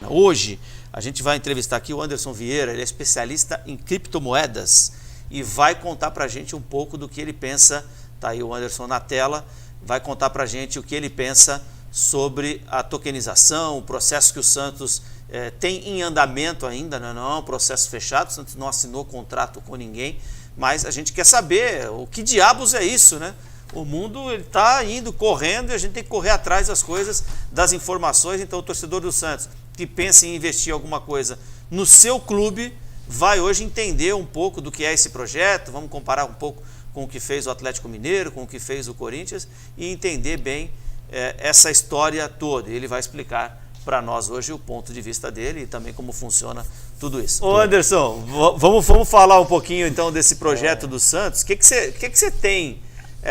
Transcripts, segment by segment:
Hoje, a gente vai entrevistar aqui o Anderson Vieira, ele é especialista em criptomoedas e vai contar para a gente um pouco do que ele pensa, tá aí o Anderson na tela, vai contar para a gente o que ele pensa sobre a tokenização, o processo que o Santos tem em andamento ainda, né? Não é um processo fechado, o Santos não assinou contrato com ninguém, mas a gente quer saber o que diabos é isso, né? O mundo está indo, correndo, e a gente tem que correr atrás das coisas, das informações. Então o torcedor do Santos que pensa em investir alguma coisa no seu clube vai hoje entender um pouco do que é esse projeto, vamos comparar um pouco com o que fez o Atlético Mineiro, com o que fez o Corinthians e entender bem essa história toda. Ele vai explicar para nós hoje o ponto de vista dele e também como funciona tudo isso. Ô Anderson, vamos falar um pouquinho então desse projeto do Santos. O que você tem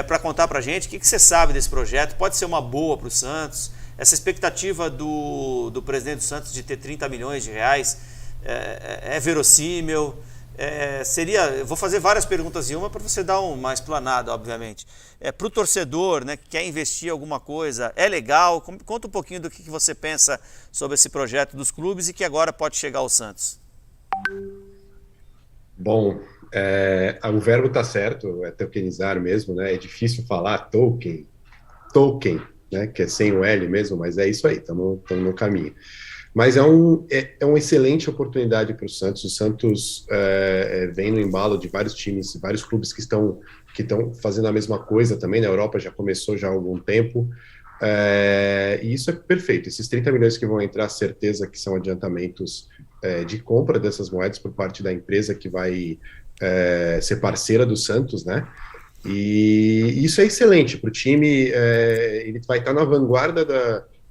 para contar para a gente? O que você sabe desse projeto? Pode ser uma boa para o Santos? Essa expectativa do presidente do Santos de ter 30 milhões de reais é verossímil? Eu vou fazer várias perguntas em uma para você dar uma explanada, obviamente. Para o torcedor, né, que quer investir em alguma coisa, é legal? Conta um pouquinho do que você pensa sobre esse projeto dos clubes e que agora pode chegar ao Santos. Bom, o verbo está certo, é tokenizar mesmo, né? É difícil falar token, né? Que é sem o L mesmo, mas é isso aí, estamos no caminho. Mas é uma excelente oportunidade para o Santos. O Santos vem no embalo de vários times, vários clubes que estão fazendo a mesma coisa também. Na Europa já começou já há algum tempo. E isso é perfeito. Esses 30 milhões que vão entrar, certeza que são adiantamentos de compra dessas moedas por parte da empresa que vai ser parceira do Santos, né? E isso é excelente para o time. Ele vai estar na vanguarda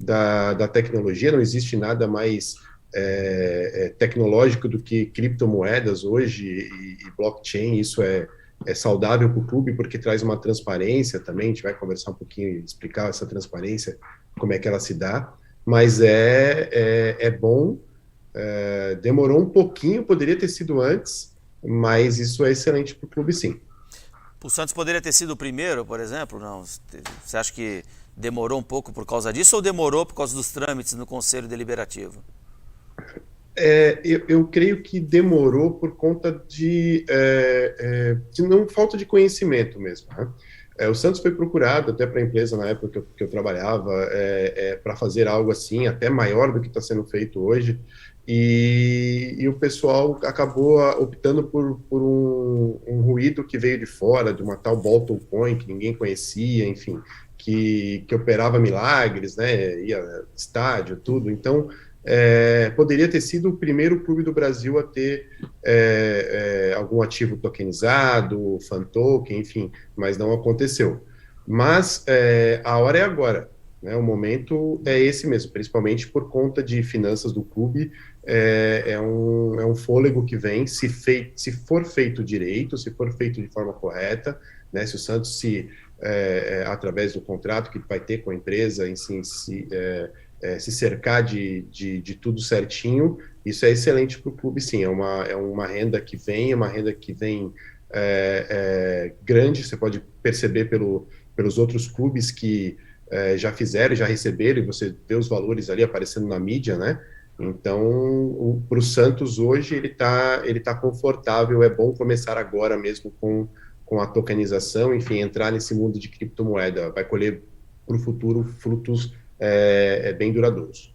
da tecnologia. Não existe nada mais tecnológico do que criptomoedas hoje e blockchain. Isso é saudável para o clube porque traz uma transparência também. A gente vai conversar um pouquinho e explicar essa transparência, como é que ela se dá, mas é bom. Demorou um pouquinho, poderia ter sido antes, mas isso é excelente para o clube, sim. O Santos poderia ter sido o primeiro, por exemplo? Não. Você acha que demorou um pouco por causa disso ou demorou por causa dos trâmites no Conselho Deliberativo? Eu creio que demorou por conta de não falta de conhecimento mesmo, né? O Santos foi procurado até para a empresa na época que eu trabalhava para fazer algo assim, até maior do que está sendo feito hoje, e o pessoal acabou optando por um ruído que veio de fora, de uma tal Bolton Coin que ninguém conhecia, enfim, que operava milagres, né? Ia estádio, tudo. Então, poderia ter sido o primeiro clube do Brasil a ter algum ativo tokenizado, fan token, enfim, mas não aconteceu. Mas a hora é agora, né? O momento é esse mesmo, principalmente por conta de finanças do clube. É um fôlego que vem, se for feito direito, se for feito de forma correta, né? Se o Santos através do contrato que vai ter com a empresa, em si, se cercar de tudo certinho, isso é excelente para o clube, sim. É uma renda que vem, grande. Você pode perceber pelos outros clubes que já fizeram, já receberam, e você vê os valores ali aparecendo na mídia, né? Então, para o Santos hoje, ele tá confortável. É bom começar agora mesmo com a tokenização, enfim, entrar nesse mundo de criptomoeda. Vai colher para o futuro frutos bem duradouros.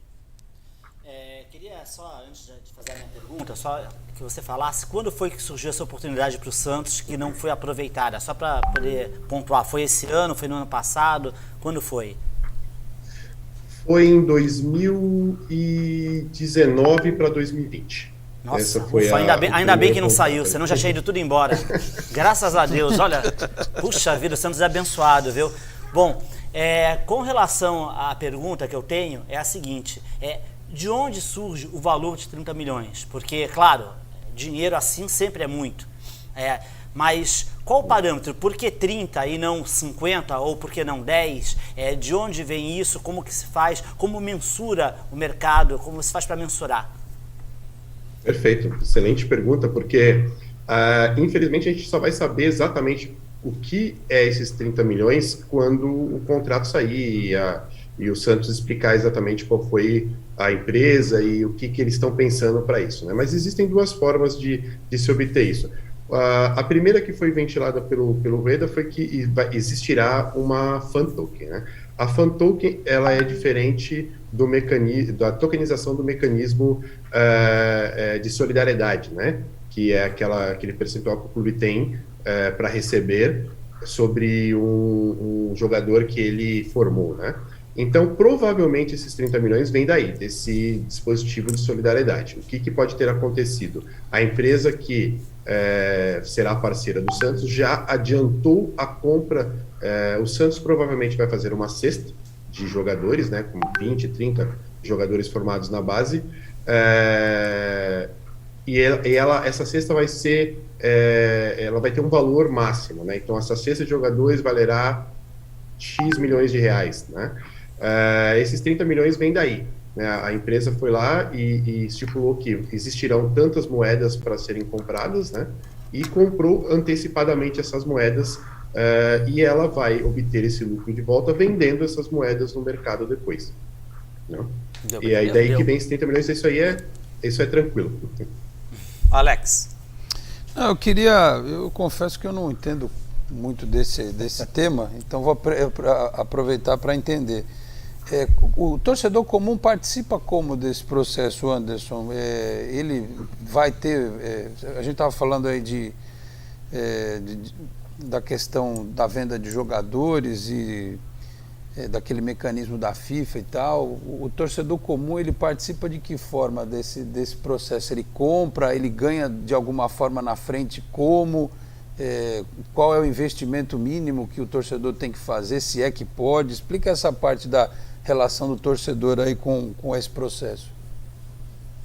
Queria só, antes de fazer a minha pergunta, só que você falasse quando foi que surgiu essa oportunidade para o Santos que não foi aproveitada, só para poder pontuar. Foi esse ano, foi no ano passado, quando foi? Foi em 2019 para 2020. Nossa, essa foi ufa, ainda bem que não contato. saiu, senão já tinha ido tudo embora. Graças a Deus, olha, puxa vida, o Santos é abençoado, viu? Bom, com relação à pergunta que eu tenho, é a seguinte, de onde surge o valor de 30 milhões? Porque, claro, dinheiro assim sempre é muito, mas qual o parâmetro? Por que 30 e não 50 ou por que não 10? De onde vem isso? Como que se faz? Como mensura o mercado? Como se faz para mensurar? Perfeito, excelente pergunta, porque infelizmente a gente só vai saber exatamente o que é esses 30 milhões quando o contrato sair e o Santos explicar exatamente qual foi a empresa e o que eles estão pensando para isso, né? Mas existem duas formas de se obter isso. A primeira que foi ventilada pelo Rueda foi que existirá uma fan token, né? A fan token, ela é diferente do mecanismo, da tokenização do mecanismo de solidariedade, né? Que é aquele percentual que o clube tem para receber sobre um jogador que ele formou, né? Então, provavelmente, esses 30 milhões vêm daí, desse dispositivo de solidariedade. O que pode ter acontecido? A empresa que será parceira do Santos já adiantou a compra. O Santos provavelmente vai fazer uma cesta de jogadores, né, com 20, 30 jogadores formados na base, essa cesta vai ser, ela vai ter um valor máximo, né? Então, essa cesta de jogadores valerá X milhões de reais, né? Esses 30 milhões vêm daí, né? A empresa foi lá e estipulou que existirão tantas moedas para serem compradas, né? E comprou antecipadamente essas moedas, e ela vai obter esse lucro de volta vendendo essas moedas no mercado depois, né? E aí daí que vem esses 30 milhões, isso é tranquilo. Alex. Não, eu confesso que eu não entendo muito desse tema, então vou aproveitar para entender. O torcedor comum participa como desse processo, Anderson? Ele vai ter... a gente estava falando aí da questão da venda de jogadores e daquele mecanismo da FIFA e tal. O torcedor comum, ele participa de que forma desse processo? Ele compra, ele ganha de alguma forma na frente como... qual é o investimento mínimo que o torcedor tem que fazer, se é que pode? Explica essa parte da relação do torcedor aí com esse processo.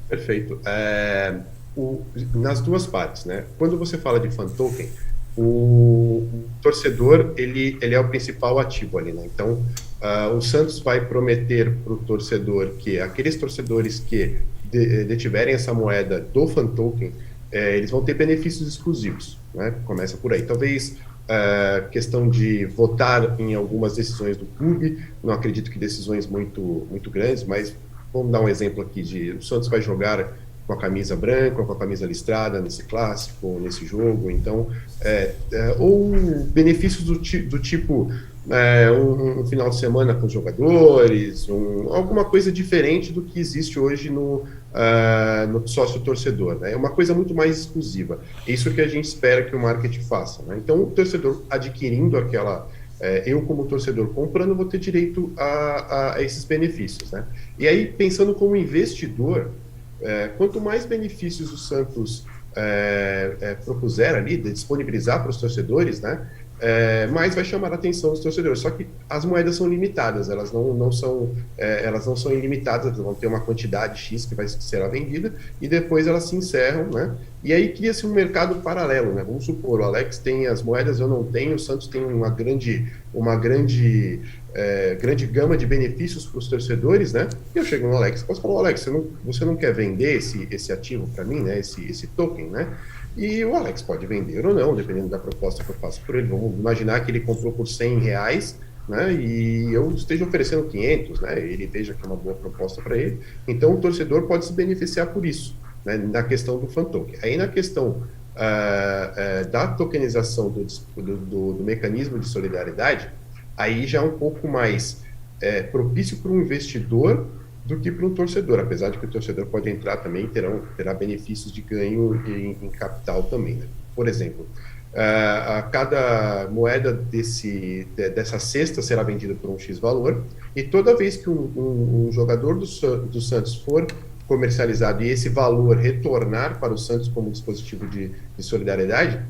Perfeito. Nas duas partes, né? Quando você fala de fan token, o torcedor ele é o principal ativo ali, né? Então, o Santos vai prometer para o torcedor que aqueles torcedores que detiverem essa moeda do fan token, eles vão ter benefícios exclusivos, né? Começa por aí. Talvez questão de votar em algumas decisões do clube, não acredito que decisões muito grandes, mas vamos dar um exemplo aqui o Santos vai jogar com a camisa branca, com a camisa listrada nesse clássico, nesse jogo, então, ou benefícios do tipo um final de semana com os jogadores, alguma coisa diferente do que existe hoje no sócio-torcedor, né? É uma coisa muito mais exclusiva. É isso que a gente espera que o marketing faça, né? Então, o torcedor adquirindo eu como torcedor comprando, vou ter direito a esses benefícios, né? E aí, pensando como investidor, quanto mais benefícios o Santos propuser ali, disponibilizar para os torcedora, né, mais vai chamar a atenção dos torcedores. Só que as moedas são limitadas, elas não são ilimitadas, elas vão ter uma quantidade X que será vendida e depois elas se encerram, né? E aí cria-se um mercado paralelo, né? Vamos supor, o Alex tem as moedas, eu não tenho, o Santos tem uma grande gama de benefícios para os torcedores, né? E eu chego no Alex, posso falar, Alex, você não quer vender esse ativo para mim, né? Esse token, né? E o Alex pode vender ou não, dependendo da proposta que eu faço por ele. Vamos imaginar que ele comprou por R$100, né? E eu esteja oferecendo 500, né? Ele veja que é uma boa proposta para ele. Então, o torcedor pode se beneficiar por isso, né? Na questão do fan token. Aí, na questão da tokenização do mecanismo de solidariedade, aí já é um pouco mais propício para um investidor do que para um torcedor, apesar de que o torcedor pode entrar também e terá benefícios de ganho em capital também, né? Por exemplo, a cada moeda dessa cesta será vendida por um X valor, e toda vez que um jogador do Santos for comercializado e esse valor retornar para o Santos como dispositivo de solidariedade,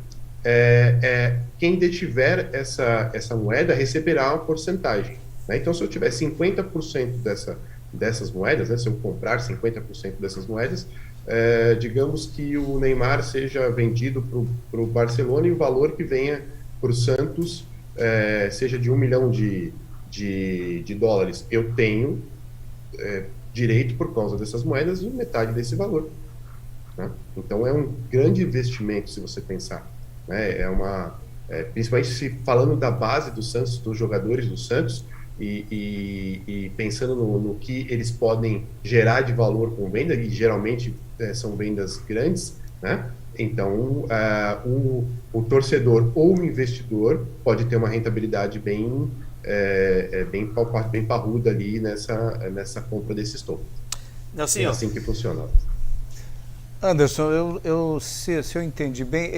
quem detiver essa moeda receberá uma porcentagem, né? Então, se eu tiver 50% dessas moedas, né, se eu comprar 50% dessas moedas, digamos que o Neymar seja vendido para o Barcelona e o valor que venha para o Santos seja de $1 milhão de dólares. Eu tenho direito, por causa dessas moedas, de metade desse valor, né? Então é um grande investimento, se você pensar, né? Principalmente falando da base do Santos, dos jogadores do Santos, e pensando no que eles podem gerar de valor com venda, e geralmente são vendas grandes, né? Então, o torcedor ou o investidor pode ter uma rentabilidade bem parruda ali nessa compra desses tokens. Nelson, é assim que funciona. Anderson, se eu entendi bem,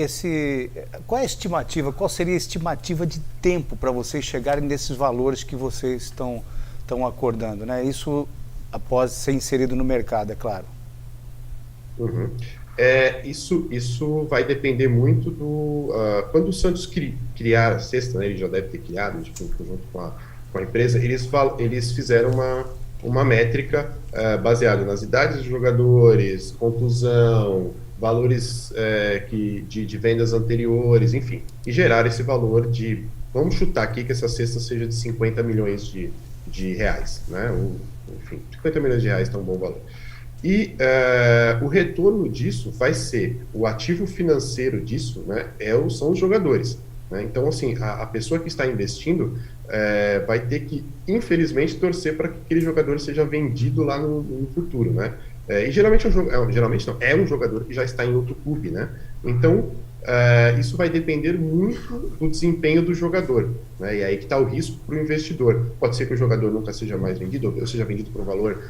qual seria a estimativa de tempo para vocês chegarem nesses valores que vocês estão acordando, né? Isso após ser inserido no mercado, é claro. Uhum. Isso vai depender muito quando o Santos criar a cesta, né, ele já deve ter criado, junto com a empresa, eles fizeram uma métrica baseada nas idades dos jogadores, contusão, valores de vendas anteriores, enfim, e gerar esse valor vamos chutar aqui que essa cesta seja de 50 milhões de reais, né? Enfim, 50 milhões de reais está um bom valor. E o retorno disso vai ser, o ativo financeiro disso, né, são os jogadores. Né? Então, assim, a pessoa que está investindo vai ter que, infelizmente, torcer para que aquele jogador seja vendido lá no futuro. Né? E geralmente é um jogador que já está em outro clube. Né? Então, isso vai depender muito do desempenho do jogador, né? E aí que está o risco para o investidor. Pode ser que o jogador nunca seja mais vendido, ou seja vendido por um valor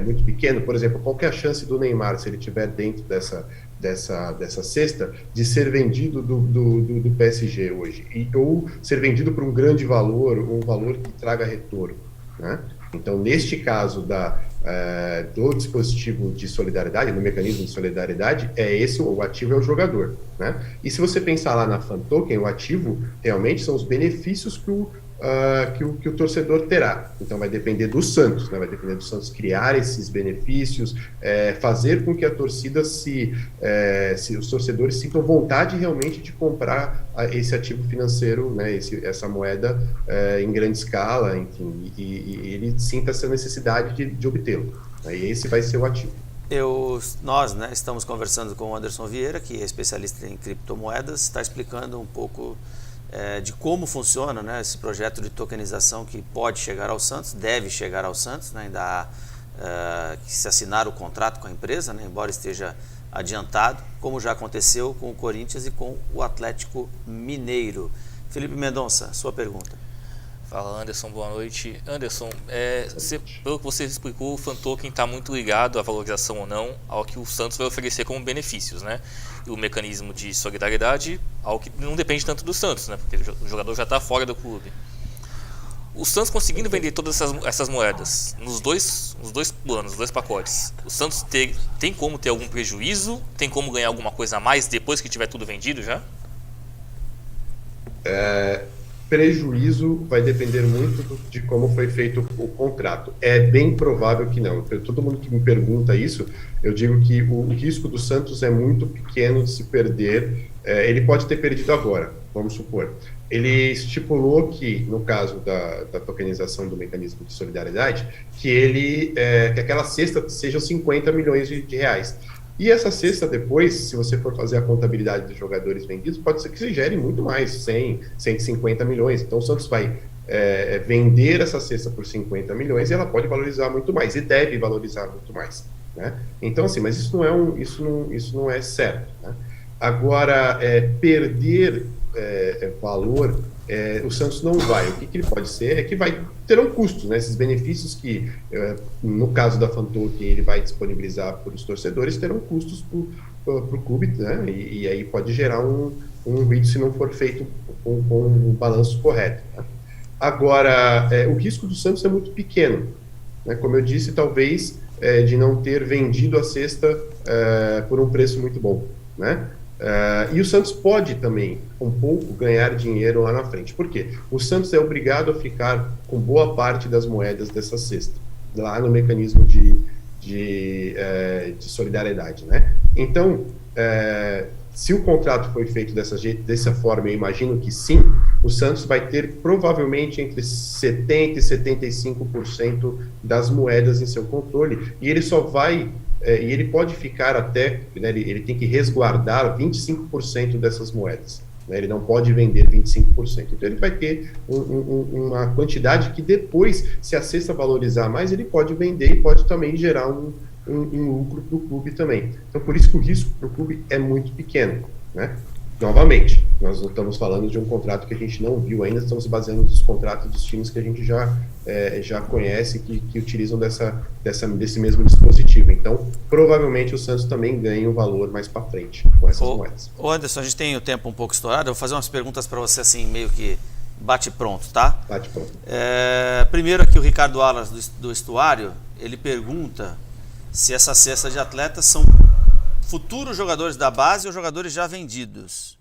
muito pequeno. Por exemplo, qual que é a chance do Neymar, se ele estiver dentro dessa cesta, de ser vendido do PSG hoje? Ou ser vendido por um grande valor, um valor que traga retorno, né? Então, neste caso do dispositivo de solidariedade, no mecanismo de solidariedade, o ativo é o jogador, né? E se você pensar lá na Fan Token, o ativo realmente são os benefícios que o torcedor terá. Então vai depender do Santos, né? Vai depender do Santos criar esses benefícios, fazer com que a torcida os torcedores sintam vontade realmente de comprar esse ativo financeiro, né? Essa moeda em grande escala, enfim, e ele sinta essa necessidade de obtê-lo. E esse vai ser o ativo. Nós, né, estamos conversando com o Anderson Vieira, que é especialista em criptomoedas, está explicando um pouco de como funciona, né, esse projeto de tokenização que pode chegar ao Santos, deve chegar ao Santos, né, ainda há que se assinar o contrato com a empresa, né, embora esteja adiantado, como já aconteceu com o Corinthians e com o Atlético Mineiro. Felipe Mendonça, sua pergunta. Fala, Anderson, boa noite. Anderson, pelo que você explicou, o Fan Token está muito ligado à valorização ou não ao que o Santos vai oferecer como benefícios, né? E o mecanismo de solidariedade, algo que não depende tanto do Santos, né? Porque o jogador já está fora do clube. O Santos conseguindo vender todas essas moedas nos dois planos, nos dois pacotes, o Santos tem como ter algum prejuízo? Tem como ganhar alguma coisa a mais depois que tiver tudo vendido já? Prejuízo vai depender muito de como foi feito o contrato. É bem provável que não. Todo mundo que me pergunta isso, eu digo que o risco do Santos é muito pequeno de se perder. Ele pode ter perdido agora, vamos supor. Ele estipulou que, no caso da tokenização do mecanismo de solidariedade, que aquela cesta seja 50 milhões de reais. E essa cesta depois, se você for fazer a contabilidade dos jogadores vendidos, pode ser que se gere muito mais, 100, 150 milhões. Então o Santos vai vender essa cesta por 50 milhões e ela pode valorizar muito mais, e deve valorizar muito mais, né? Então, assim, mas isso não é certo, né? Agora, perder valor, o Santos não vai. O que ele pode ser é que terão custos, né? Esses benefícios que, no caso da Fan Token, ele vai disponibilizar para os torcedores, terão custos para o clube, né? E aí pode gerar um ruído se não for feito com um balanço correto, né? Agora, o risco do Santos é muito pequeno, né? Como eu disse, talvez de não ter vendido a cesta por um preço muito bom, né? E o Santos pode também, um pouco, ganhar dinheiro lá na frente. Por quê? O Santos é obrigado a ficar com boa parte das moedas dessa cesta, lá no mecanismo de solidariedade, né? Então, se o contrato foi feito dessa forma, eu imagino que sim, o Santos vai ter provavelmente entre 70% e 75% das moedas em seu controle, e ele só vai... e ele pode ficar até, né, ele tem que resguardar 25% dessas moedas, né? Ele não pode vender 25%. Então ele vai ter uma quantidade que depois, se a cesta valorizar mais, ele pode vender e pode também gerar um lucro para o clube também. Então por isso que o risco para o clube é muito pequeno, né? Novamente, nós não estamos falando de um contrato que a gente não viu ainda, estamos baseando nos contratos dos times que a gente já conhece, que utilizam desse mesmo dispositivo. Então, provavelmente o Santos também ganha um valor mais para frente com essas moedas. Ô Anderson, a gente tem o tempo um pouco estourado, eu vou fazer umas perguntas para você assim, meio que bate pronto, tá? Bate pronto. Primeiro aqui o Ricardo Alas do Estuário, ele pergunta se essas cestas de atletas são futuros jogadores da base ou jogadores já vendidos.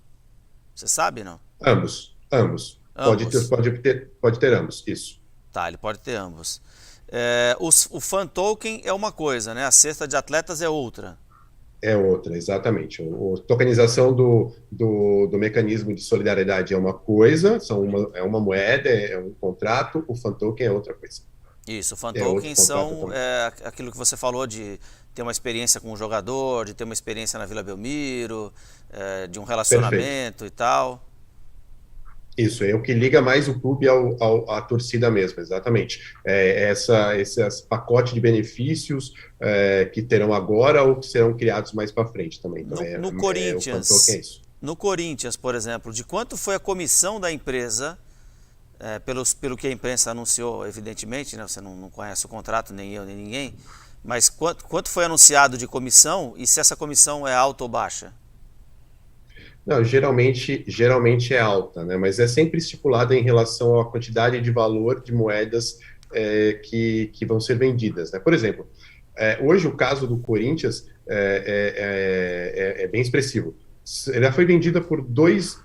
Você sabe, não? Ambos. Pode ter ambos, isso. Tá, ele pode ter ambos. O fan token é uma coisa, né? A cesta de atletas é outra. É outra, exatamente. A tokenização do mecanismo de solidariedade é uma coisa, é uma moeda, é um contrato, o fan token é outra coisa. Isso, o fan token são aquilo que você falou de ter uma experiência com o jogador, de ter uma experiência na Vila Belmiro, de um relacionamento. Perfeito. E tal. Isso, é o que liga mais o clube à torcida mesmo, exatamente. Esse pacote de benefícios que terão agora ou que serão criados mais para frente também. Então, no Corinthians, no Corinthians, por exemplo, de quanto foi a comissão da empresa, pelo que a imprensa anunciou, evidentemente, né, você não conhece o contrato, nem eu, nem ninguém, mas quanto foi anunciado de comissão e se essa comissão é alta ou baixa? Não, geralmente é alta, né? Mas é sempre estipulada em relação à quantidade de valor de moedas que vão ser vendidas, né? Por exemplo, hoje o caso do Corinthians é bem expressivo. Ela foi vendida por $2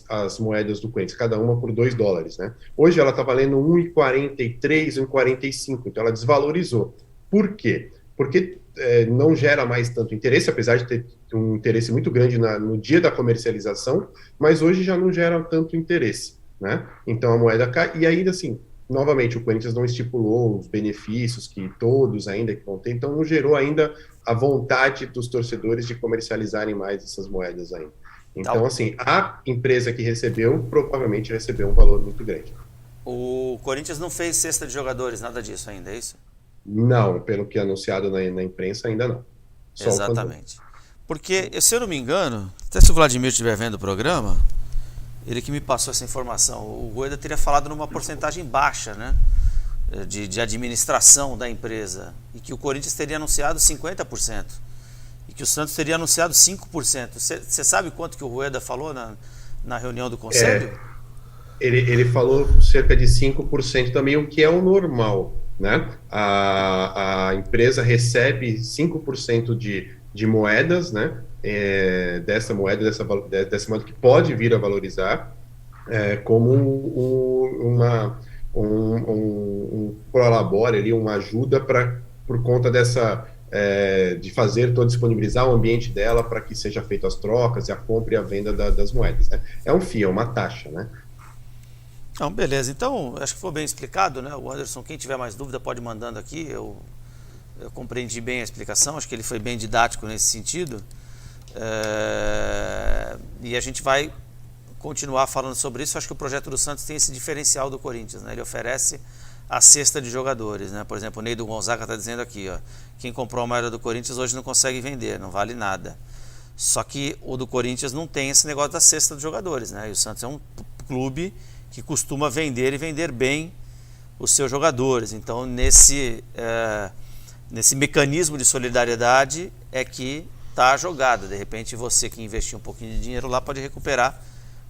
as moedas do Corinthians, cada uma por $2, né? Hoje ela está valendo 1,43, 1,45, então ela desvalorizou. Por quê? Porque não gera mais tanto interesse, apesar de ter um interesse muito grande no dia da comercialização, mas hoje já não gera tanto interesse, né? Então a moeda cai, e ainda assim, novamente, o Corinthians não estipulou os benefícios que todos ainda que vão ter, então não gerou ainda a vontade dos torcedores de comercializarem mais essas moedas ainda. Então, assim, a empresa que recebeu, provavelmente recebeu um valor muito grande. O Corinthians não fez cesta de jogadores, nada disso ainda, é isso? Não, pelo que é anunciado na imprensa, ainda não. Só exatamente. Porque, se eu não me engano, até se o Vladimir estiver vendo o programa, ele que me passou essa informação, o Rueda teria falado numa porcentagem baixa, né, de administração da empresa, e que o Corinthians teria anunciado 50%, e que o Santos teria anunciado 5%. Você sabe quanto que o Rueda falou na reunião do Conselho? Ele falou cerca de 5% também, o que é o normal, né? A empresa recebe 5% de moedas, né? Dessa moeda que pode vir a valorizar, como um prolabore ali, uma ajuda por conta de disponibilizar o ambiente dela para que seja feito as trocas e a compra e a venda das moedas, né? É um FII, é uma taxa, né? Não, beleza. Então, acho que foi bem explicado, né? O Anderson, quem tiver mais dúvida pode ir mandando aqui. Eu compreendi bem a explicação, acho que ele foi bem didático nesse sentido. E a gente vai continuar falando sobre isso. Acho que o projeto do Santos tem esse diferencial do Corinthians, né? Ele oferece a cesta de jogadores, né? Por exemplo, o Ney do Gonzaga está dizendo aqui, ó, quem comprou a moeda do Corinthians hoje não consegue vender, não vale nada. Só que o do Corinthians não tem esse negócio da cesta de jogadores, né? E o Santos é um clube que costuma vender e vender bem os seus jogadores. Então, nesse mecanismo de solidariedade é que está a jogada. De repente, você que investiu um pouquinho de dinheiro lá pode recuperar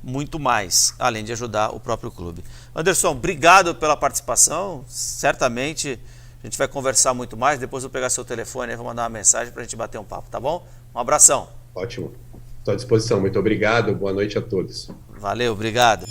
muito mais, além de ajudar o próprio clube. Anderson, obrigado pela participação. Certamente a gente vai conversar muito mais. Depois eu vou pegar seu telefone e vou mandar uma mensagem para a gente bater um papo, tá bom? Um abração. Ótimo. Estou à disposição. Muito obrigado. Boa noite a todos. Valeu, obrigado.